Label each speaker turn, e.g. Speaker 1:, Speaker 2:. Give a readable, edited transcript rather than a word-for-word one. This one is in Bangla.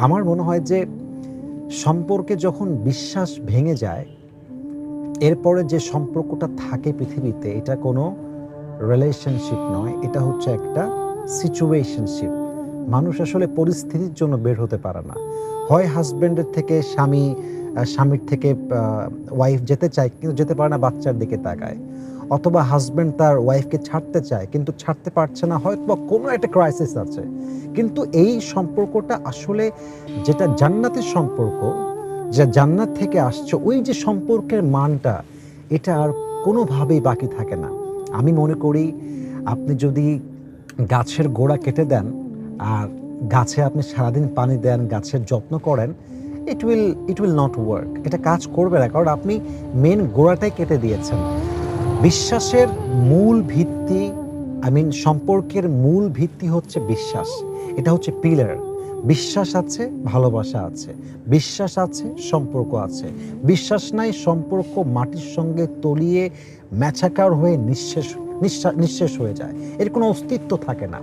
Speaker 1: আমার মনে হয় যে সম্পর্কে যখন বিশ্বাস ভেঙে যায়, এরপরে যে সম্পর্কটা থাকে পৃথিবীতে এটা কোনো রিলেশনশিপ নয়, এটা হচ্ছে একটা সিচুয়েশনশিপ। মানুষ আসলে পরিস্থিতির জন্য বের হতে পারে না। হয় হাসব্যান্ডের থেকে স্বামী, স্বামীর থেকে ওয়াইফ যেতে চায় কিন্তু যেতে পারে না, বাচ্চার দিকে তাকায়। অথবা হাসব্যান্ড তার ওয়াইফকে ছাড়তে চায় কিন্তু ছাড়তে পারছে না, হয়তোবা কোনো একটা ক্রাইসিস আছে। কিন্তু এই সম্পর্কটা আসলে যেটা জান্নাতের সম্পর্ক, যা জান্নাত থেকে আসছে, ওই যে সম্পর্কের মানটা এটা আর কোনোভাবেই বাকি থাকে না। আমি মনে করি আপনি যদি গাছের গোড়া কেটে দেন আর গাছে আপনি সারাদিন পানি দেন, গাছের যত্ন করেন, ইট উইল নট ওয়ার্ক। এটা কাজ করবে না, কারণ আপনি মেন গোড়াটাই কেটে দিয়েছেন। বিশ্বাসের মূল ভিত্তি, সম্পর্কের মূল ভিত্তি হচ্ছে বিশ্বাস। এটা হচ্ছে পিলার। বিশ্বাস আছে, ভালোবাসা আছে। বিশ্বাস আছে, সম্পর্ক আছে। বিশ্বাস নাই, সম্পর্ক মাটির সঙ্গে তলিয়ে ম্যাচাকার হয়ে নিঃশেষ হয়ে যায়। এর কোনো অস্তিত্ব থাকে না।